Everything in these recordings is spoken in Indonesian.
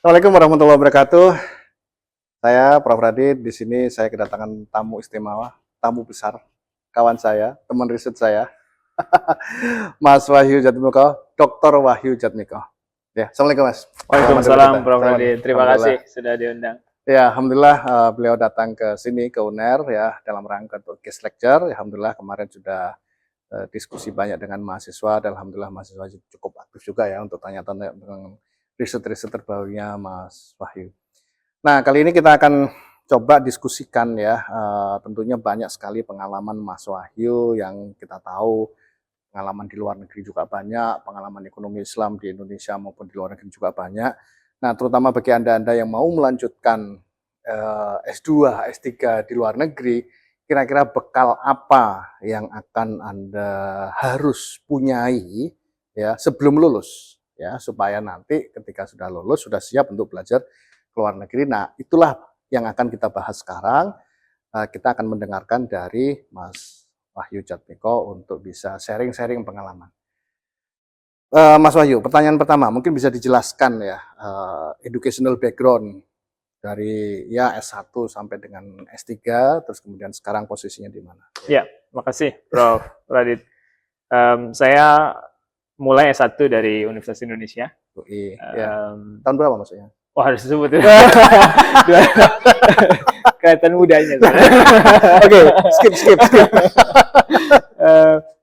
Assalamualaikum warahmatullahi wabarakatuh. Saya Prof. Radit. Di sini saya kedatangan tamu istimewa, tamu besar, kawan saya, teman riset saya, Mas Wahyu Jatmiko, Dr. Wahyu Jatmiko. Ya, Assalamualaikum Mas. Waalaikumsalam, Prof. Radit. Terima kasih sudah diundang. Ya, alhamdulillah beliau datang ke sini ke UNER ya dalam rangka untuk guest lecture. Ya, alhamdulillah kemarin sudah diskusi banyak dengan mahasiswa dan alhamdulillah mahasiswa cukup aktif juga ya untuk tanya-tanya tentang riset-riset terbarunya Mas Wahyu. Nah, kali ini kita akan coba diskusikan ya, tentunya banyak sekali pengalaman Mas Wahyu yang kita tahu, pengalaman di luar negeri juga banyak, pengalaman ekonomi Islam di Indonesia maupun di luar negeri juga banyak. Nah, terutama bagi Anda-Anda yang mau melanjutkan S2, S3 di luar negeri, kira-kira bekal apa yang akan Anda harus punyai ya sebelum lulus ya supaya nanti ketika sudah lulus sudah siap untuk belajar ke luar negeri. Nah, itulah yang akan kita bahas sekarang. Kita akan mendengarkan dari Mas Wahyu Jatmiko untuk bisa sharing-sharing pengalaman. Mas Wahyu, pertanyaan pertama mungkin bisa dijelaskan ya educational background dari ya S1 sampai dengan S3, terus kemudian sekarang posisinya di mana? Ya, makasih Prof. Radit. Saya mulai S1 dari Universitas Indonesia. UI, ya. Tahun berapa maksudnya? Wah, harus disebut ya. Kelihatan mudanya. Oke, skip.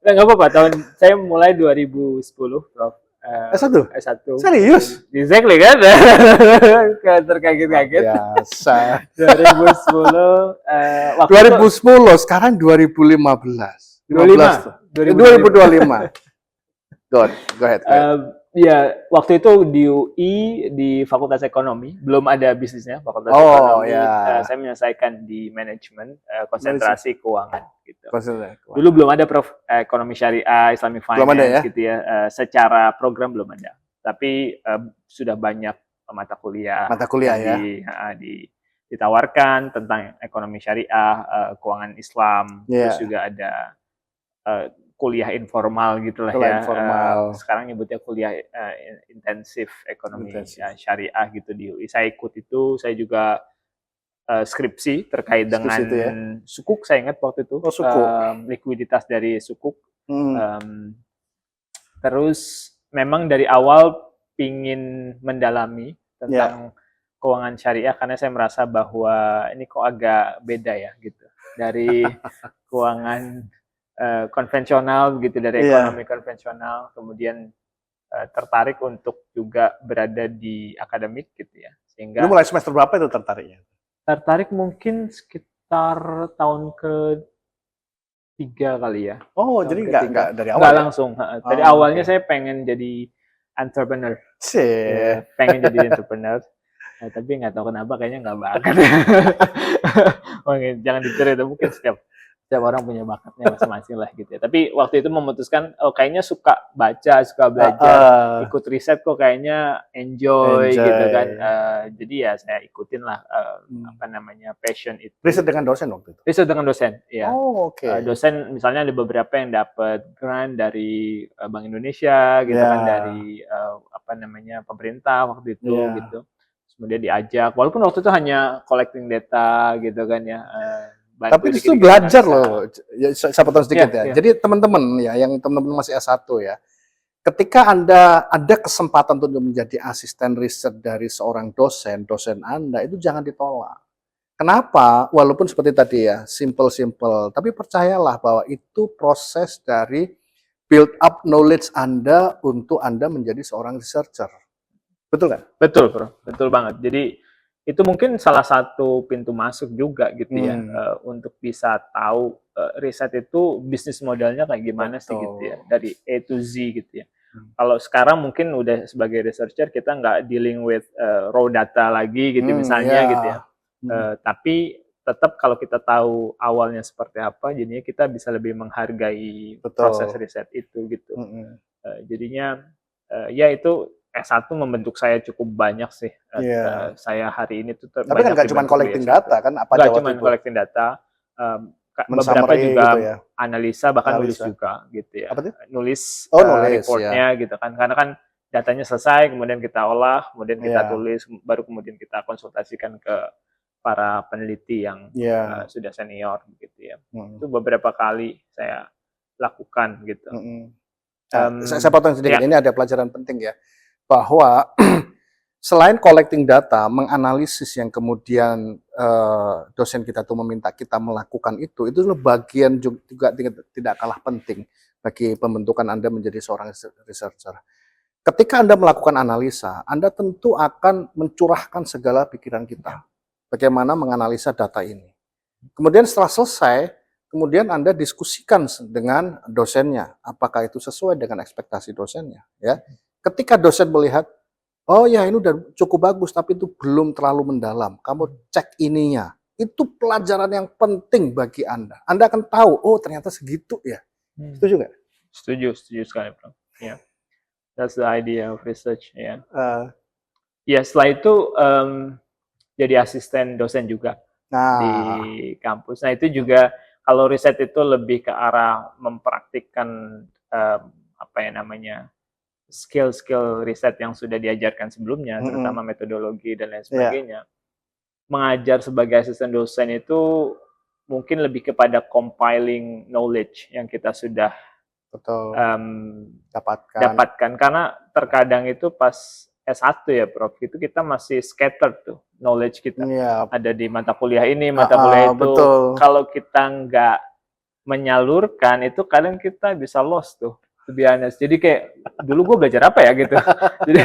Nggak apa-apa, saya mulai 2010, Prof. S1? S1. Serius? Exactly kan? Terkaget-kaget. Biasa. 2010. 2010, sekarang 2015. 2025. Go ahead. Ya, waktu itu di UI, di Fakultas Ekonomi, belum ada bisnisnya, Fakultas Ekonomi. Ya. Saya menyelesaikan di manajemen, konsentrasi keuangan. Gitu. Keuangan. Dulu belum ada Prof. Ekonomi syariah, Islamic finance, belum ada, ya? gitu ya. Secara program belum ada. Tapi sudah banyak mata kuliah ya? Ditawarkan tentang ekonomi syariah, keuangan Islam, terus juga ada kuliah informal gitulah ya. Informal. Sekarang nyebutnya kuliah intensif ekonomi syariah gitu di UI. Saya ikut itu, saya juga skripsi terkait dengan sukuk, saya ingat waktu itu. Likuiditas dari sukuk. Terus memang dari awal pingin mendalami tentang keuangan syariah karena saya merasa bahwa ini kok agak beda ya gitu. Dari keuangan konvensional gitu, dari ekonomi konvensional, kemudian tertarik untuk juga berada di akademik gitu ya. Sehingga lu mulai semester berapa itu tertariknya? Tertarik mungkin sekitar tahun ke-3 kali ya. Oh, jadi nggak dari awal? Nggak langsung. Dari awalnya saya pengen jadi entrepreneur. Pengen jadi entrepreneur. Tapi nggak tahu kenapa kayaknya nggak bakat. Jangan dicari, mungkin setiap orang punya bakatnya masing-masing lah gitu ya. Tapi waktu itu memutuskan, kayaknya suka baca, suka belajar, ikut riset kok kayaknya enjoy. Gitu kan. Jadi ya saya ikutin lah passion itu. Riset dengan dosen waktu itu? Riset dengan dosen, ya. Oh, oke. Dosen misalnya ada beberapa yang dapat grant dari Bank Indonesia, gitu kan, dari pemerintah waktu itu, gitu. Kemudian diajak, walaupun waktu itu hanya collecting data, gitu kan ya. Tapi itu belajar loh, ya, saya potong sedikit ya. Jadi teman-teman ya, yang teman-teman masih S1 ya, ketika Anda ada kesempatan untuk menjadi asisten riset dari seorang dosen Anda, itu jangan ditolak. Kenapa? Walaupun seperti tadi ya, simple, tapi percayalah bahwa itu proses dari build up knowledge Anda untuk Anda menjadi seorang researcher. Betul kan? Betul, Bro. Betul banget. Jadi itu mungkin salah satu pintu masuk juga gitu ya, untuk bisa tahu riset itu bisnis modelnya kayak gimana sih gitu ya, dari A to Z gitu ya. Kalau sekarang mungkin udah sebagai researcher kita nggak dealing with raw data lagi gitu misalnya gitu ya. Tapi tetap kalau kita tahu awalnya seperti apa, jadinya kita bisa lebih menghargai proses riset itu gitu. Jadinya ya itu S1 membentuk saya cukup banyak sih. Saya hari ini tuh tapi kan nggak cuma collecting data kan? Nggak cuma collecting data, beberapa juga gitu ya? Analisa, bahkan nulis juga gitu ya. Nulis reportnya gitu kan, karena kan datanya selesai, kemudian kita olah, kemudian kita Iya. tulis, baru kemudian kita konsultasikan ke para peneliti yang Iya. sudah senior gitu ya. Mm, Itu beberapa kali saya lakukan gitu. mm. Nah, saya Um, potong sedikit. ya, Ini ada pelajaran penting ya, bahwa selain collecting data, menganalisis yang kemudian dosen kita tuh meminta kita melakukan itu bagian juga tidak kalah penting bagi pembentukan Anda menjadi seorang researcher. Ketika Anda melakukan analisa, Anda tentu akan mencurahkan segala pikiran kita. Bagaimana menganalisa data ini. Kemudian setelah selesai, kemudian Anda diskusikan dengan dosennya. Apakah itu sesuai dengan ekspektasi dosennya. Ya. Ketika dosen melihat, oh ya ini udah cukup bagus, tapi itu belum terlalu mendalam. Kamu cek ininya. Itu pelajaran yang penting bagi Anda. Anda akan tahu, oh ternyata segitu ya. Setuju nggak? Setuju sekali, Bro. Ya. That's the idea of research, ya. Uh, Ya, setelah itu jadi asisten dosen juga di nah, kampus. Nah, itu juga kalau riset itu lebih ke arah mempraktikkan apa ya namanya skill-skill riset yang sudah diajarkan sebelumnya, terutama metodologi dan lain yeah, sebagainya. Mengajar sebagai asisten dosen itu mungkin lebih kepada compiling knowledge yang kita sudah betul. Dapatkan. dapatkan. Karena terkadang itu pas S1 ya Prof, itu kita masih scattered tuh knowledge kita. Iya, Ada di mata kuliah ini, mata kuliah itu. betul. Kalau kita nggak menyalurkan, itu kadang kita bisa lost tuh, to be honest. Jadi kayak, dulu gue belajar apa ya gitu. Jadi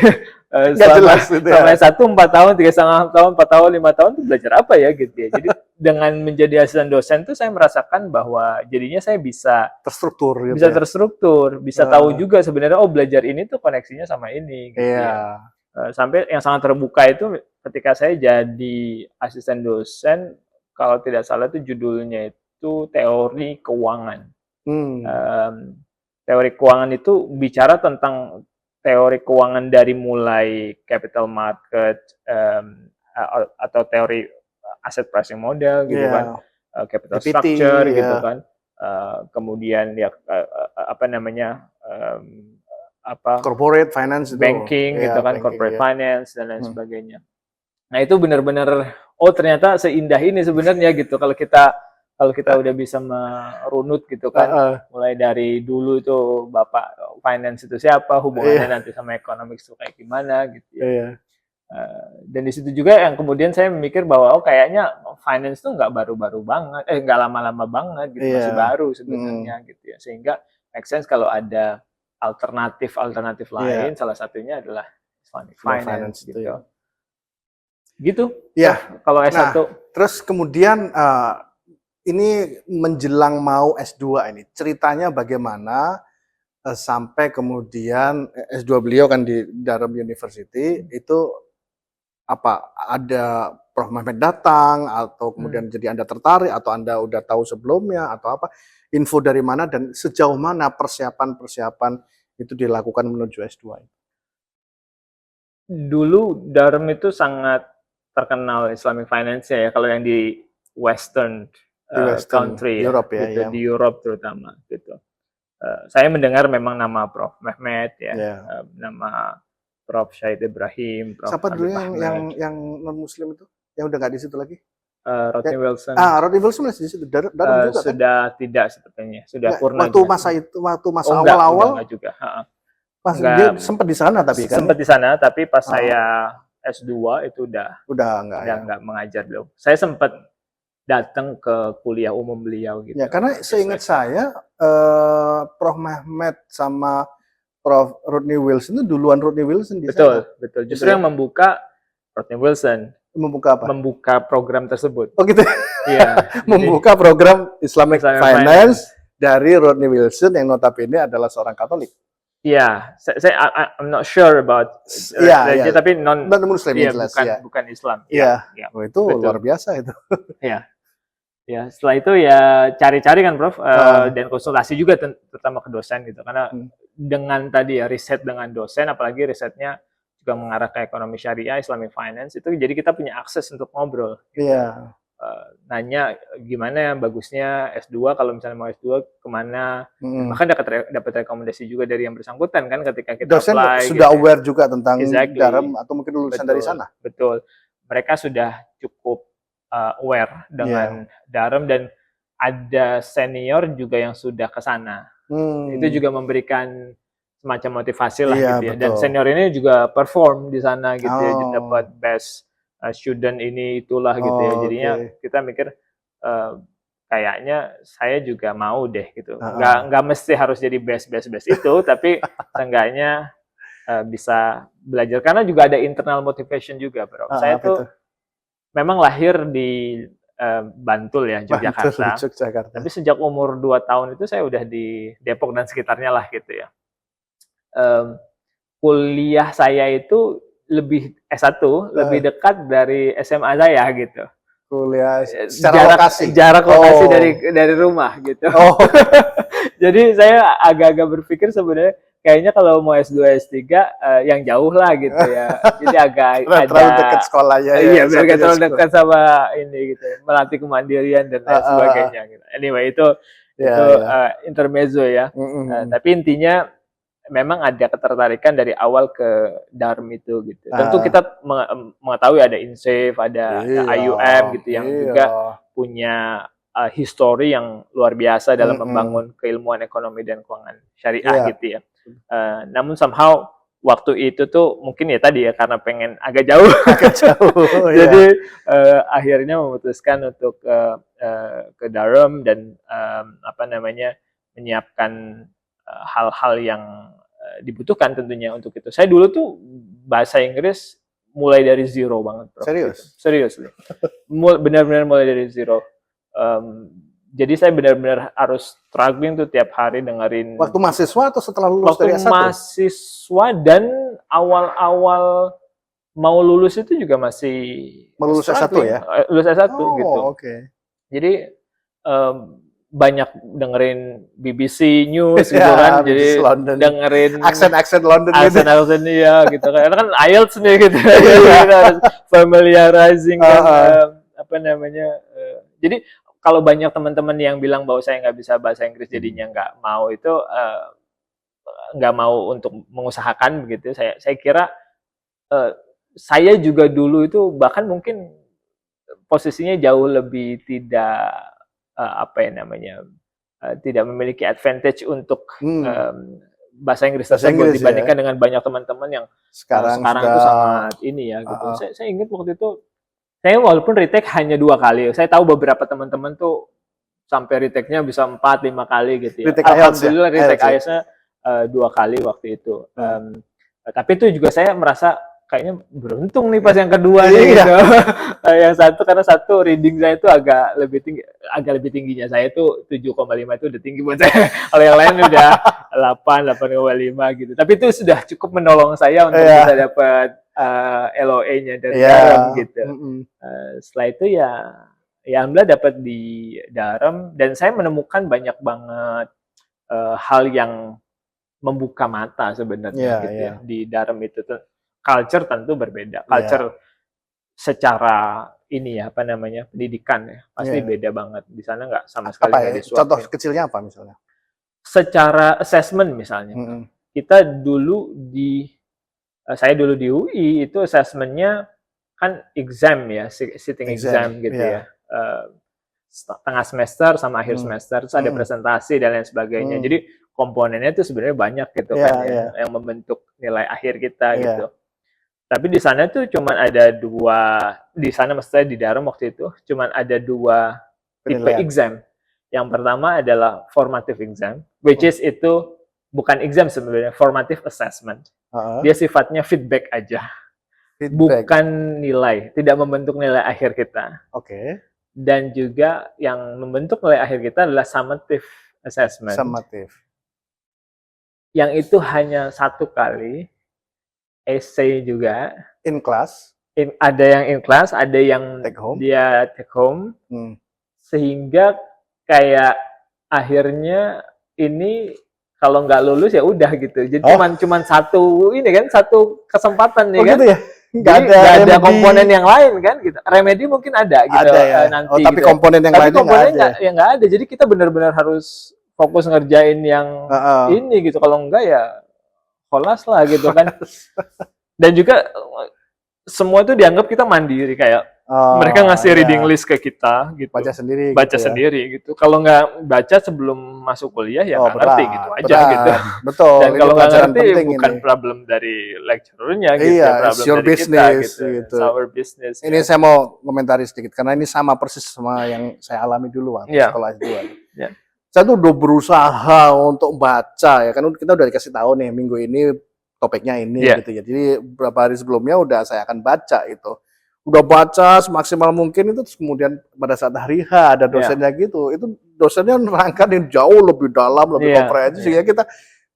selama S1 4 tahun, 3,5 tahun, 4 tahun, 5 tahun tuh belajar apa ya gitu ya. Jadi dengan menjadi asisten dosen tuh saya merasakan bahwa jadinya saya bisa terstruktur gitu bisa ya? terstruktur, bisa tahu juga sebenarnya oh belajar ini tuh koneksinya sama ini gitu ya. Sampai yang sangat terbuka itu ketika saya jadi asisten dosen, kalau tidak salah itu judulnya itu teori keuangan. Teori keuangan itu bicara tentang teori keuangan dari mulai capital market atau teori asset pricing model gitu kan, capital structure gitu kan, kemudian ya apa namanya corporate finance banking itu. gitu kan, corporate finance dan lain sebagainya. Nah itu benar-benar oh ternyata seindah ini sebenarnya gitu kalau kita udah bisa merunut gitu kan, mulai dari dulu itu Bapak finance itu siapa, hubungannya nanti sama economics itu kayak gimana gitu ya. Dan di situ juga yang kemudian saya mikir bahwa oh kayaknya finance tuh nggak baru-baru banget, nggak lama-lama banget gitu, masih baru sebenarnya gitu ya. Sehingga make sense kalau ada alternatif lain, salah satunya adalah Islamic finance gitu. Gitu. Ya. Kalau S1. Nah, terus kemudian ini menjelang mau S2 ini, ceritanya bagaimana sampai kemudian S2 beliau kan di Durham University, itu apa, ada Prof. Mehmet datang, atau kemudian jadi Anda tertarik, atau Anda udah tahu sebelumnya, atau apa, info dari mana, dan sejauh mana persiapan-persiapan itu dilakukan menuju S2? Dulu Durham itu sangat terkenal Islamic finance ya, kalau yang di Western country ya, Europe gitu, di Europe terutama gitu. Saya mendengar memang nama Prof. Mehmet ya, nama Prof. Syahid Ibrahim, Prof. Siapa dulu yang non Muslim itu, yang udah nggak di situ lagi? Rodney Wilson. Rodney Wilson masih di situ, Durham juga kan? Sudah tidak sepertinya, sudah purna. Waktu masa awal-awal enggak juga. Pas dia sempat di sana tapi kan? Sempat di sana, tapi pas saya S2 itu udah nggak mengajar beliau. Saya sempat datang ke kuliah umum beliau gitu. Ya, karena seingat saya Prof. Mehmet sama Prof. Rodney Wilson itu duluan Rodney Wilson di sana. Betul. Justru yang membuka Rodney Wilson. Membuka apa? Membuka program tersebut. Oh gitu. Iya. Membuka program Islamic Finance dari Rodney Wilson yang notabene adalah seorang Katolik. Iya, I'm not sure about tapi non Muslim jelas, bukan Islam. Iya. Oh, itu betul. Luar biasa itu. Iya. Ya, setelah itu ya cari-cari kan Prof, dan konsultasi juga terutama ke dosen gitu, karena dengan tadi ya riset dengan dosen, apalagi risetnya juga mengarah ke ekonomi syariah, Islamic finance, itu jadi kita punya akses untuk ngobrol. Iya. nanya gimana bagusnya S2 kalau misalnya mau S2 kemana. Bahkan dapat rekomendasi juga dari yang bersangkutan kan ketika kita Dosen apply sudah gitu. aware juga tentang Exactly. Durham atau mungkin lulusan dari sana? Betul. Mereka sudah cukup aware dengan Durham dan ada senior juga yang sudah ke sana. Itu juga memberikan semacam motivasi lah gitu ya. Dan senior ini juga perform di sana gitu ya, dapat best student ini itulah gitu ya. Jadinya kita mikir kayaknya saya juga mau deh gitu. Nggak mesti harus jadi best itu, tapi seenggaknya bisa belajar karena juga ada internal motivation juga, bro. Saya tuh memang lahir di Bantul ya, Yogyakarta. Tapi sejak umur 2 tahun itu saya udah di Depok dan sekitarnya lah gitu ya. Kuliah saya itu lebih S1, lebih dekat dari SMA saya gitu. Kuliah secara jarak lokasi dari rumah gitu. Jadi saya agak-agak berpikir sebenarnya kayaknya kalau mau S2 S3 yang jauh lah gitu ya. Jadi agak ada terlalu dekat sekolahnya ya. Iya, biar gak terlalu dekat sama ini gitu. Melatih kemandirian dan lain sebagainya gitu. Anyway, itu intermezzo ya. Tapi intinya memang ada ketertarikan dari awal ke Durham itu gitu. Tentu kita mengetahui ada INSAFE, ada IUM gitu yang juga punya history yang luar biasa dalam membangun keilmuan ekonomi dan keuangan syariah gitu ya. Namun somehow waktu itu tuh mungkin ya tadi ya karena pengen agak jauh, jadi akhirnya memutuskan untuk ke Durham dan menyiapkan hal-hal yang dibutuhkan tentunya untuk itu. Saya dulu tuh bahasa Inggris mulai dari zero banget, bro. Serius. Benar-benar mulai dari zero. Jadi saya benar-benar harus struggling tuh tiap hari dengerin. Waktu mahasiswa atau setelah lulus dari S1? Waktu mahasiswa dan awal-awal mau lulus itu juga masih lulus S1 ya? Lulus S1 gitu. Okay. Jadi banyak dengerin BBC News gitu kan, jadi London. dengerin aksen London gitu. Aksen ya gitu kan. Karena kan IELTS nih gitu. Kita harus familiarizing kan jadi kalau banyak teman-teman yang bilang bahwa saya nggak bisa bahasa Inggris jadinya nggak mau itu nggak mau untuk mengusahakan begitu. Saya kira saya juga dulu itu bahkan mungkin posisinya jauh lebih tidak tidak memiliki advantage untuk bahasa Inggris tersebut dibandingkan dengan banyak teman-teman yang sekarang itu sangat ini ya gitu. Saya ingat waktu itu saya walaupun retake hanya 2 kali, saya tahu beberapa teman-teman tuh sampai retake-nya bisa 4-5 kali gitu ya. Alhamdulillah retake IELTS-nya 2 kali waktu itu. Tapi itu juga saya merasa kayaknya beruntung nih pas yang kedua nih gitu. Yang satu karena satu reading saya itu agak lebih tingginya saya itu 7,5 itu udah tinggi buat saya. Kalau yang lain udah 8,5 gitu. Tapi itu sudah cukup menolong saya untuk bisa dapat LOA-nya dari Durham gitu. Setelah itu ya alhamdulillah dapat di Durham dan saya menemukan banyak banget hal yang membuka mata sebenarnya gitu ya. Di Durham itu tuh culture tentu berbeda. Culture secara ini ya pendidikan ya pasti beda banget. Di sana nggak sama sekali nggak disuapin. Contoh kecilnya apa misalnya? Secara assessment misalnya. Kita dulu saya dulu di UI itu assessment-nya kan exam ya, sitting exam gitu ya. Tengah semester sama akhir semester terus ada presentasi dan lain sebagainya. Jadi komponennya itu sebenarnya banyak gitu kan yang membentuk nilai akhir kita gitu. Tapi di sana tuh cuman ada 2, di sana maksudnya di Durham waktu itu cuman ada 2 tipe exam. Yang pertama adalah formative exam, which is itu bukan exam sebenarnya, formative assessment. Dia sifatnya feedback aja. Bukan nilai, tidak membentuk nilai akhir kita. Dan juga yang membentuk nilai akhir kita adalah summative assessment. Yang itu hanya 1 kali, essay juga. In class? Ada yang in class, ada yang dia take home. Sehingga kayak akhirnya ini kalau nggak lulus ya udah gitu. Jadi cuman 1 ini kan 1 kesempatan nih kan. Gitu ya? Nggak Jadi nggak ada remedi. komponen yang lain kan gitu. Remedi mungkin ada gitu Ada ya. nanti Tapi gitu. komponen yang Tapi lainnya nggak komponen ada. nggak ada. Jadi kita benar-benar harus fokus ngerjain yang Heeh. ini gitu. Kalau enggak ya kolas lah gitu kan. Dan juga semua itu dianggap kita mandiri kayak mereka ngasih Iya. reading list ke kita gitu. Baca sendiri Baca gitu ya. sendiri gitu. Kalau nggak baca sebelum masuk kuliah ya nggak ngerti gitu aja berat. gitu. Betul. Dan Ini kalau nggak pelajaran ngerti penting bukan ini. problem dari lecturernya gitu Iya, ya, it's problem your dari kita business gitu. gitu. It's our business. Ini ya. saya mau komentari sedikit karena ini sama persis sama yang saya alami dulu waktu Iya. sekolah S2. Iya. Saya tuh udah berusaha untuk baca ya kan kita udah dikasih tahu nih minggu ini topiknya ini Iya. gitu ya. Jadi beberapa hari sebelumnya udah saya akan baca itu. Udah baca semaksimal mungkin itu terus kemudian pada saat hari H ada dosennya gitu. Itu dosennya nerangkan yang jauh lebih dalam, lebih Iya, komprehensif iya. sehingga kita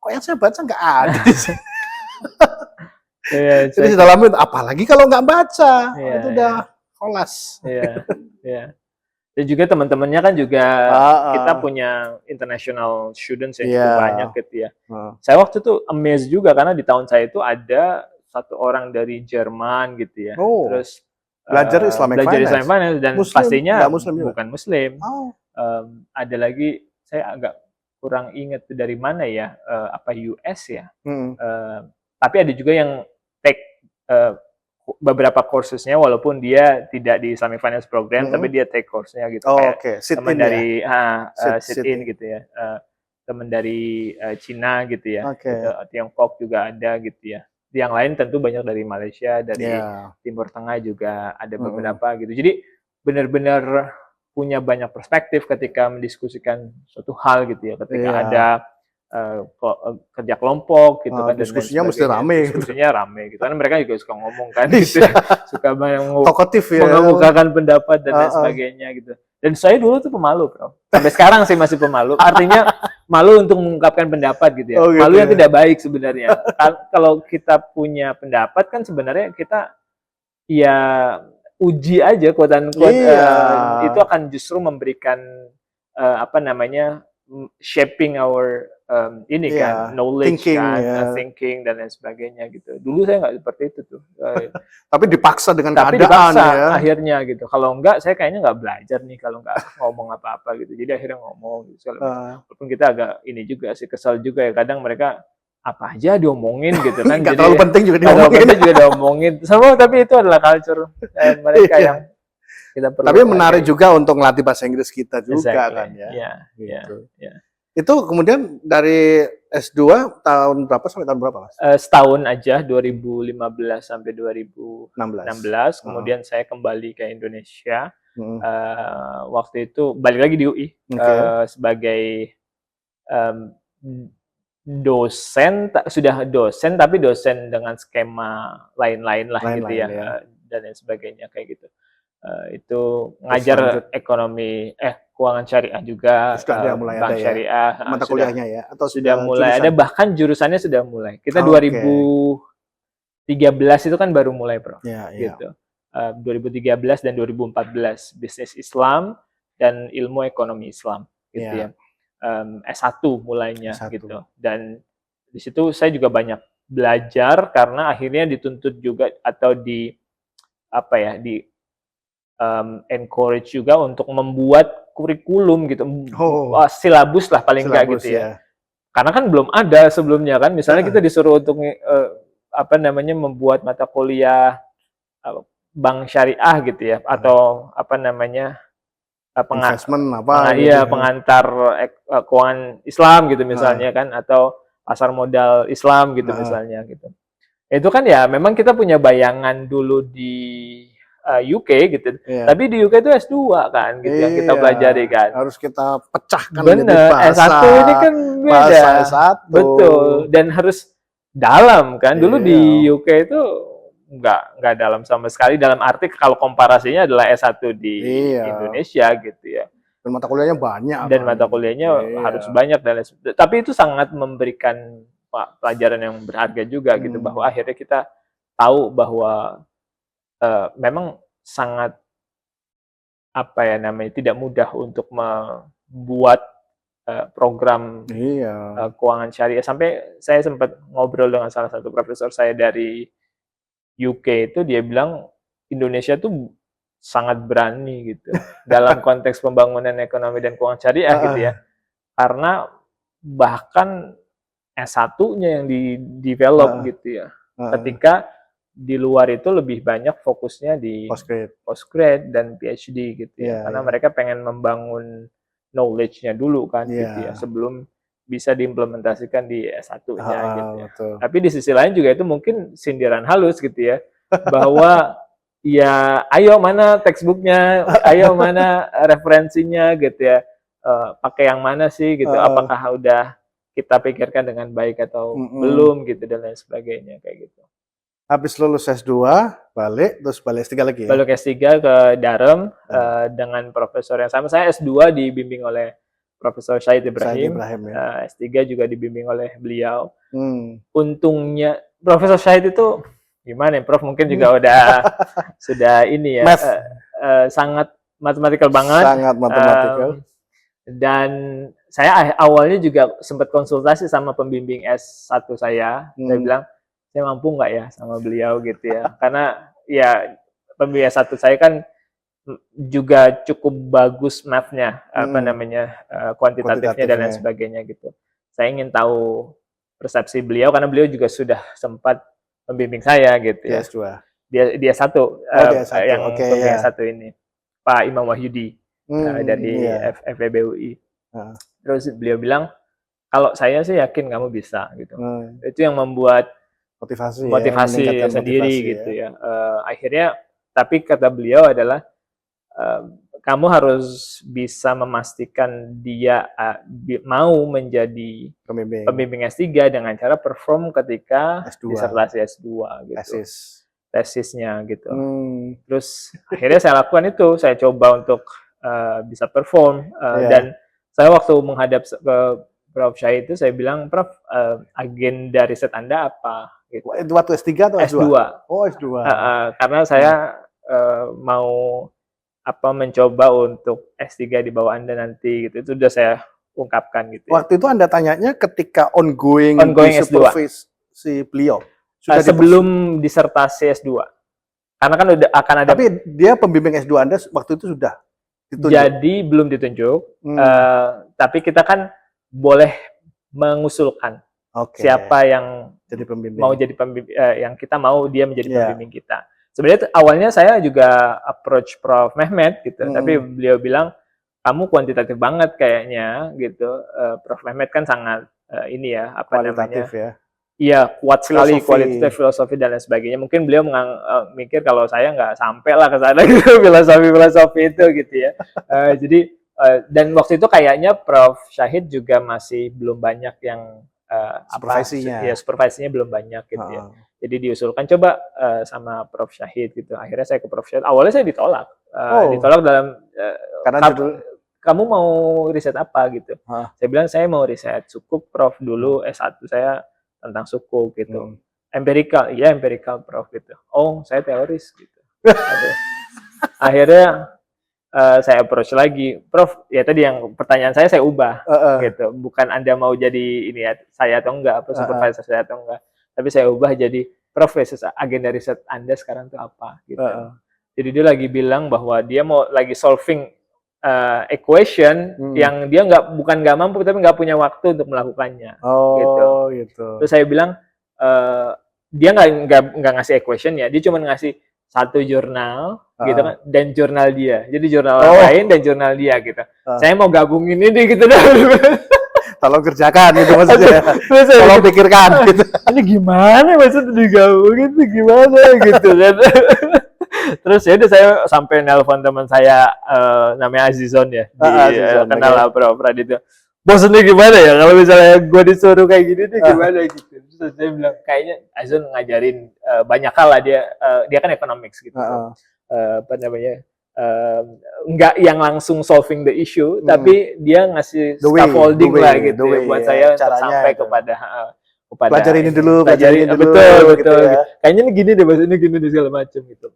kok yang saya baca nggak ada di sini. Iya, Jadi di dalam itu apalagi kalau nggak baca Iya, itu udah kolas. Iya, iya. Dan juga teman-temannya kan juga kita punya international students yang cukup banyak gitu ya. Saya waktu itu amazed juga karena di tahun saya itu ada satu orang dari Jerman gitu ya. Terus belajar Islamic Finance dan Muslim, pastinya Muslim juga? bukan Muslim. Oh. Ada lagi saya agak kurang ingat dari mana ya, apa US ya. Tapi ada juga yang take beberapa kursusnya walaupun dia tidak di Islamic Finance Program tapi dia take course-nya gitu kayak teman dari sit-in gitu ya, teman dari Cina gitu ya, gitu, Tiongkok juga ada gitu ya. Yang lain tentu banyak dari Malaysia, dari Timur Tengah juga ada beberapa gitu. Jadi benar-benar punya banyak perspektif ketika mendiskusikan suatu hal gitu ya. Ketika ada kerja kelompok gitu kan, diskusinya mesti rame, diskusinya rame gitu kan, mereka juga suka ngomong kan gitu, suka talkative ya, mengemukakan pendapat dan lain sebagainya gitu. Dan saya dulu tuh pemalu, bro, sampai sekarang sih masih pemalu, artinya malu untuk mengungkapkan pendapat gitu ya, malu yang tidak baik sebenarnya. Kalau kita punya pendapat kan sebenarnya kita ya uji aja quote unquote, itu akan justru memberikan apa namanya, shaping our ini kan knowledge thinking dan lain sebagainya gitu. Dulu saya nggak seperti itu tuh. Tapi dipaksa dengan keadaan dipaksa, ya. Akhirnya gitu. Kalau enggak saya kayaknya nggak belajar nih kalau nggak ngomong apa-apa gitu. Jadi akhirnya ngomong gitu. Walaupun kita agak ini juga sih, kesal juga ya kadang mereka apa aja diomongin gitu kan. Nggak terlalu penting juga diomongin. Semua tapi itu adalah culture mereka yang kita perlu. Tapi menarik juga untuk melatih bahasa Inggris kita juga kan ya. Iya. Itu kemudian dari S2 tahun berapa sampai tahun berapa, Mas? Setahun aja, 2015 sampai 2016. Kemudian saya kembali ke Indonesia. Waktu itu balik lagi di UI sebagai dosen, sudah dosen tapi dosen dengan skema lain-lain lah gitu ya, dan lain sebagainya kayak gitu. Itu ngajar ekonomi keuangan syariah juga, bank syariah, mata kuliahnya ya, atau sudah mulai ada, bahkan jurusannya sudah mulai. Kita 2013 itu kan baru mulai, bro. Gitu. 2013 dan 2014 bisnis Islam dan ilmu ekonomi Islam gitu ya. S1 mulainya gitu. Dan di situ saya juga banyak belajar karena akhirnya dituntut juga atau di apa ya, di encourage juga untuk membuat kurikulum gitu, silabus lah paling enggak gitu ya. Karena kan belum ada sebelumnya kan, misalnya kita disuruh untuk apa namanya, membuat mata kuliah bank syariah gitu ya, atau apa namanya, pengantar keuangan Islam gitu misalnya kan, atau pasar modal Islam gitu misalnya gitu. Itu kan ya memang kita punya bayangan dulu di UK gitu, tapi di UK itu S2 kan gitu yang kita pelajari kan. Harus kita pecahkan menjadi bahasa. S1 ini kan beda. Bahasa S1. Betul, dan harus dalam kan. Dulu di UK itu nggak dalam sama sekali, dalam arti kalau komparasinya adalah S1 di Indonesia gitu ya. Dan mata kuliahnya banyak. Dan mata kuliahnya harus banyak, tapi itu sangat memberikan pelajaran yang berharga juga gitu, bahwa akhirnya kita tahu bahwa memang sangat apa ya namanya, tidak mudah untuk membuat program keuangan syariah. Sampai saya sempat ngobrol dengan salah satu profesor saya dari UK itu dia bilang Indonesia tuh sangat berani gitu dalam konteks pembangunan ekonomi dan keuangan syariah gitu ya. Karena bahkan S1-nya yang di-develop gitu ya. Ketika di luar itu lebih banyak fokusnya di postgrad dan PhD gitu ya. Karena mereka pengen membangun knowledge-nya dulu kan gitu ya, sebelum bisa diimplementasikan di S1-nya gitu ya. Tapi di sisi lain juga itu mungkin sindiran halus gitu ya, bahwa ya ayo mana textbook-nya, ayo mana referensinya gitu ya, pakai yang mana sih gitu, apakah udah kita pikirkan dengan baik atau belum gitu dan lain sebagainya kayak gitu. Habis lulus S2, balik, terus balik S3 lagi ya? Balik S3 ke Durham dengan profesor yang sama. Saya S2 dibimbing oleh Profesor Syahid Ibrahim, S3 juga dibimbing oleh beliau. Untungnya Profesor Syahid itu gimana ya, Prof? Mungkin juga udah sudah ini ya, sangat matematikal banget. Sangat matematikal. Dan saya awalnya juga sempat konsultasi sama pembimbing S1 saya. Saya bilang, saya mampu nggak ya sama beliau gitu ya. Karena ya pembimbing S1 saya kan juga cukup bagus math-nya, kuantitatifnya dan lain sebagainya gitu. Saya ingin tahu persepsi beliau karena beliau juga sudah sempat membimbing saya gitu ya. Dia satu yang pembimbing S1 ini, Pak Imam Wahyudi. Dari FEB UI. Terus beliau bilang, kalau saya sih yakin kamu bisa gitu. Itu yang membuat motivasi sendiri gitu ya. Akhirnya, tapi kata beliau adalah kamu harus bisa memastikan dia mau menjadi pembimbing S3 dengan cara perform ketika disertasi S2 gitu. Tesisnya gitu. Terus akhirnya saya lakukan itu, saya coba untuk bisa perform dan saya waktu menghadap ke Prof. Syahid itu saya bilang, Prof, agenda riset Anda apa? Gitu. Itu waktu S3 atau S2? Oh, S2. Karena saya mau mencoba untuk S3 di bawah Anda nanti gitu. Itu sudah saya ungkapkan gitu. Waktu itu Anda tanyanya ketika ongoing S2 si beliau. Sebelum disertasi S2. Karena kan udah akan ada. Tapi dia pembimbing S2 Anda waktu itu sudah ditunjuk. Jadi belum ditunjuk, tapi kita kan boleh mengusulkan siapa yang jadi pembimbing. mau jadi pembimbing, yang kita mau dia menjadi pembimbing kita. Sebenarnya awalnya saya juga approach Prof. Mehmet gitu, tapi beliau bilang kamu kuantitatif banget kayaknya gitu. Prof. Mehmet kan sangat ini ya, kualitatif ya. Iya, kuat sekali kualitatif, filosofi dan lain sebagainya. Mungkin beliau mikir kalau saya nggak sampai lah ke sana gitu, filosofi itu gitu ya. Jadi dan waktu itu kayaknya Prof. Syahid juga masih belum banyak yang supervisinya belum banyak gitu ya. Jadi diusulkan coba sama Prof. Syahid gitu. Akhirnya saya ke Prof. Syahid. Awalnya saya ditolak, ditolak dalam karena kamu mau riset apa gitu. Saya bilang saya mau riset suku Prof dulu, S1 saya tentang suku gitu. Empirical Prof gitu. Oh, saya teoris gitu. Akhirnya saya approach lagi, Prof, ya tadi yang pertanyaan saya ubah gitu. Bukan Anda mau jadi ini ya, saya atau enggak, apa supervisor saya atau enggak. Tapi saya ubah jadi, Prof, agenda riset Anda sekarang itu apa gitu. Jadi dia lagi bilang bahwa dia mau lagi solving equation yang dia bukan nggak mampu tapi nggak punya waktu untuk melakukannya. Gitu. Terus saya bilang dia nggak ngasih equation ya, dia cuma ngasih satu jurnal gitu kan, dan jurnal dia. Jadi jurnal lain dan jurnal dia gitu. Saya mau gabungin ini gitu dah. Tolong kerjakan gitu maksudnya. Tolong pikirkan gitu. Ini gimana maksudnya digabungin itu gimana gitu kan. Terus ya udah saya sampai nelpon teman saya namanya Azizon ya, kenal lah Prof. Raditya. Bos ini gimana ya kalau misalnya gue disuruh kayak gini nih gimana gitu. Terus saya bilang kayaknya Azizon ngajarin banyak hal lah, dia kan economics gitu. Apa namanya? Enggak yang langsung solving the issue, tapi dia ngasih scaffolding lah gitu buat saya untuk sampai kepada pelajari ini dulu, betul. Ya. Kayaknya ini gini deh, bahasa ini gini deh segala macam gitu.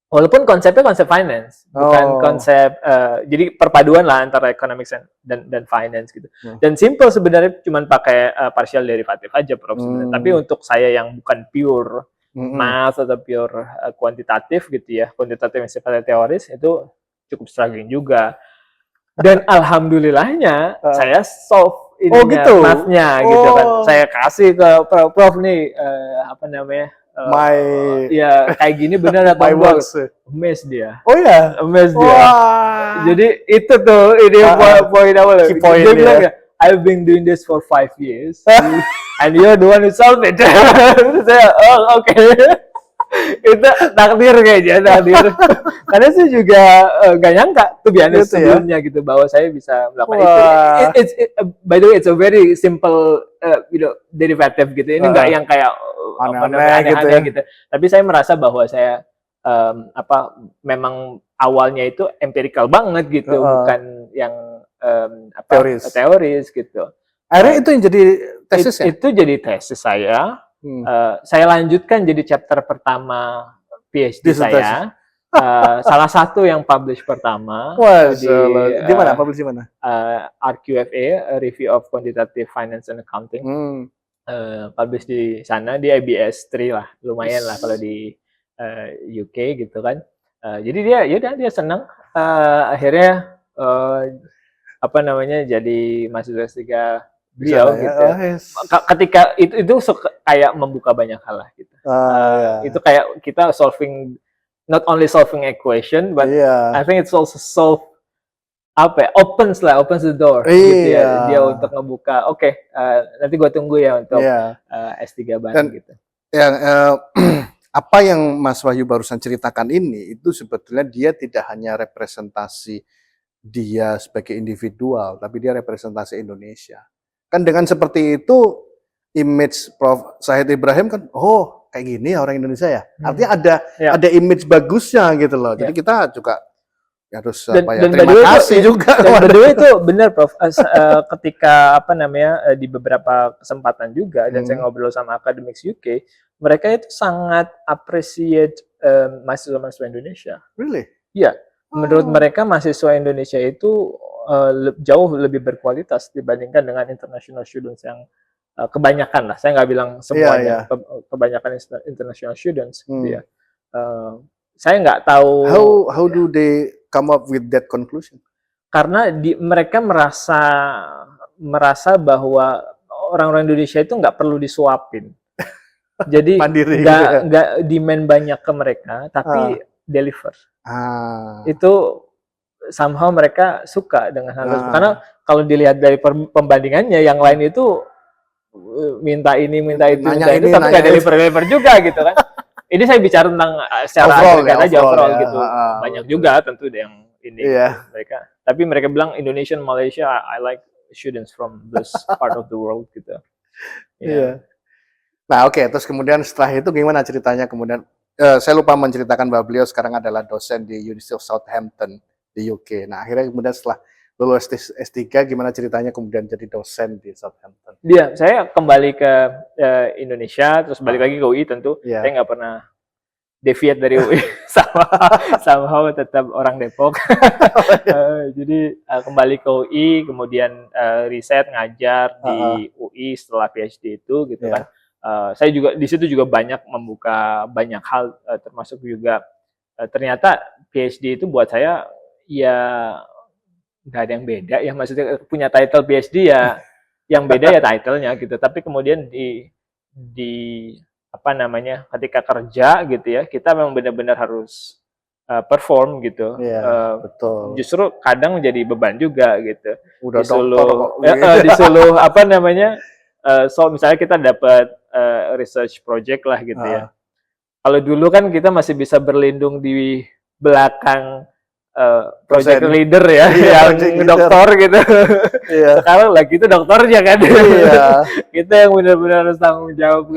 Walaupun konsepnya konsep finance, bukan konsep, jadi perpaduan lah antara economics dan finance gitu. Dan simple sebenarnya, cuma pakai partial derivative aja Prof sebenarnya. Tapi untuk saya yang bukan pure math atau pure kuantitatif gitu ya, kuantitatif yang sifatnya teoris itu cukup struggling juga. Dan alhamdulillahnya saya solve ininya, gitu? mathnya gitu kan. Saya kasih ke Prof nih apa namanya? Ya kayak gini benar atau enggak? Amazed dia. Oh ya? Amazed dia. Jadi itu tuh ini poin awal. Dia bilang ya, I've been doing this for 5 years. And you're the one who solved it. Saya, oh oke. Itu takdir kayaknya, takdir. Karena saya juga gak nyangka tuh biasanya sebelumnya gitu bahwa saya bisa melakukan itu. By the way, it's a very simple derivative gitu. Ini enggak yang kayak aneh-aneh gitu. Tapi saya merasa bahwa saya memang awalnya itu empirical banget gitu, bukan yang teoris gitu. Akhirnya itu yang jadi tesisnya? Itu jadi tesis saya. Saya lanjutkan jadi chapter pertama PhD saya. Salah satu yang publish pertama. Di mana? Publish di mana? RQFA, Review of Quantitative Finance and Accounting. Publish di sana, di IBS 3 lah. Lumayan lah kalau di UK gitu kan. Jadi dia senang. Akhirnya jadi mahasiswa S3 beliau gitu. Ketika itu kayak membuka banyak hal lah gitu. Itu kayak kita not only solving equation, but I think it's also opens the door gitu ya, dia untuk ngebuka. Nanti gua tunggu ya untuk S3 bareng gitu. Apa yang Mas Wahyu barusan ceritakan ini itu sebetulnya dia tidak hanya representasi dia sebagai individual, tapi dia representasi Indonesia. Kan dengan seperti itu, image Prof. Zahid Ibrahim kan, kayak gini ya orang Indonesia ya. Artinya ada image bagusnya gitu loh. Jadi kita juga harus terima kasih juga. Dan by the way itu benar Prof. Ketika di beberapa kesempatan juga, dan saya ngobrol sama Academics UK, mereka itu sangat appreciate mahasiswa-mahasiswa Indonesia. Really? Iya. Menurut mereka mahasiswa Indonesia itu jauh lebih berkualitas dibandingkan dengan international students yang kebanyakan lah. Saya nggak bilang semuanya, kebanyakan international students. Gitu ya. Saya nggak tahu. How do they come up with that conclusion? Karena mereka merasa bahwa orang-orang Indonesia itu nggak perlu disuapin. Jadi nggak demand banyak ke mereka, tapi deliver. Itu somehow mereka suka dengan hal tersebut. Karena kalau dilihat dari pembandingannya, yang lain itu minta ini, tapi nggak deliver juga gitu kan. Ini saya bicara tentang secara overall gitu. Banyak juga tentu yang ini mereka. Tapi mereka bilang Indonesian, Malaysia, I like students from this part of the world gitu. Nah terus kemudian setelah itu gimana ceritanya kemudian? Saya lupa menceritakan bahwa beliau sekarang adalah dosen di University of Southampton di UK. Nah akhirnya kemudian setelah lulus S3 gimana ceritanya kemudian jadi dosen di Southampton? Iya, saya kembali ke Indonesia, terus balik lagi ke UI tentu. Saya nggak pernah deviate dari UI, somehow tetap orang Depok. Jadi kembali ke UI, kemudian riset, ngajar di UI setelah PhD itu gitu kan. Saya juga di situ juga banyak membuka banyak hal, termasuk juga ternyata PhD itu buat saya ya nggak ada yang beda ya, maksudnya punya title PhD ya yang beda ya titlenya gitu, tapi kemudian di ketika kerja gitu ya kita memang benar-benar harus perform gitu. Betul. Justru kadang jadi beban juga gitu. Udah disuruh so misalnya kita dapat research project lah gitu ya. Kalau dulu kan kita masih bisa berlindung di belakang project leader ya, yang dokter gitu. Sekarang lagi itu dokternya kan. Kita yang benar-benar harus tanggung jawab.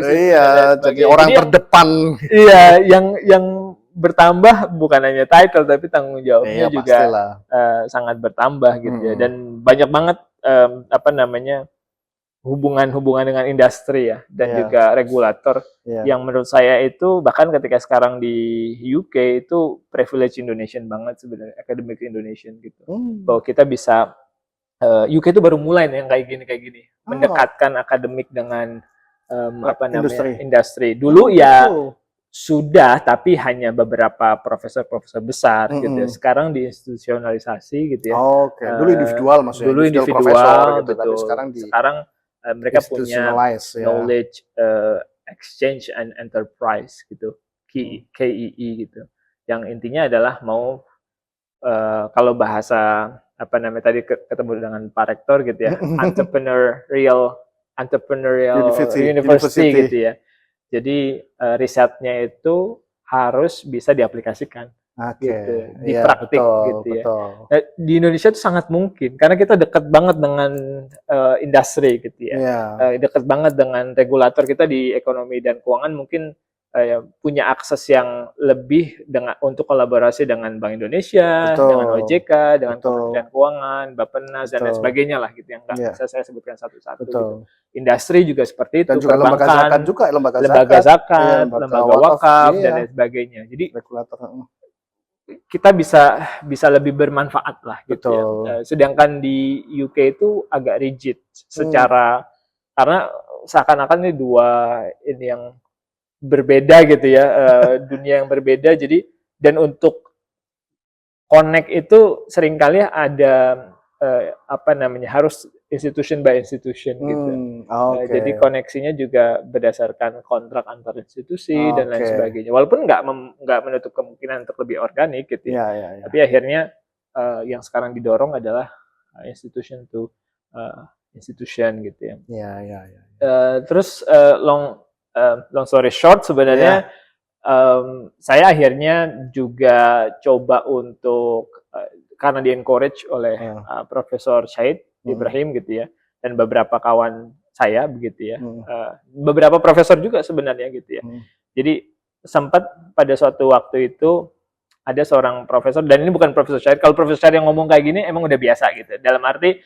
Jadi orang terdepan. Yang bertambah bukan hanya title tapi tanggung jawabnya juga sangat bertambah gitu ya. Dan banyak banget hubungan dengan industri ya dan juga regulator yang menurut saya itu bahkan ketika sekarang di UK itu privilege Indonesian banget sebenarnya, academic Indonesian gitu. Bahwa kita bisa UK itu baru mulai nih yang kayak gini mendekatkan akademik dengan industri. Dulu sudah, tapi hanya beberapa profesor-profesor besar gitu ya. Mm-mm. Sekarang diinstitusionalisasi gitu ya. Oke, dulu individual maksudnya, Dulu individual profesor individual, gitu, tapi betul. sekarang di Sekarang mereka punya institutionalize ya. knowledge exchange and enterprise gitu, KEE gitu. Yang intinya adalah mau kalau bahasa apa namanya tadi ketemu dengan Pak Rektor gitu ya, entrepreneurial university gitu ya. Jadi risetnya itu harus bisa diaplikasikan gitu, di iya, praktik betul, gitu ya. betul. Di Indonesia itu sangat mungkin karena kita dekat banget dengan industri gitu ya. Iya, Dekat banget dengan regulator kita di ekonomi dan keuangan mungkin punya akses yang lebih untuk kolaborasi dengan Bank Indonesia, betul, dengan OJK, dengan betul, Kementerian Keuangan, Bappenas dan lain betul, sebagainya lah gitu yang nggak iya, bisa saya sebutkan satu-satu gitu. betul. Industri juga seperti Dan itu, juga lembaga zakat perbankan, juga, lembaga lembaga zakat, iya, zakat, lembaga wakaf dan iya, lain sebagainya. Jadi regulator. kita bisa lebih bermanfaat lah gitu ya. Betul. Sedangkan di UK itu agak rigid secara karena seakan-akan ini dua ini yang berbeda gitu ya, dunia yang berbeda. Jadi dan untuk connect itu seringkali ada apa namanya harus institution by institution gitu. Oke. Jadi koneksinya juga berdasarkan kontrak antar institusi dan lain Oke. sebagainya. Walaupun nggak menutup kemungkinan untuk lebih organik gitu ya. Iya, iya, iya. Tapi akhirnya yang sekarang didorong adalah institution to institution gitu ya. Iya, iya, iya. Terus long story short sebenarnya saya akhirnya juga coba untuk karena di encourage oleh Profesor Syed Ibrahim gitu ya dan beberapa kawan saya begitu ya, beberapa profesor juga sebenarnya gitu ya. Jadi sempat pada suatu waktu itu ada seorang profesor, dan ini bukan Profesor Syed. Kalau Profesor Syed yang ngomong kayak gini emang udah biasa gitu. Dalam arti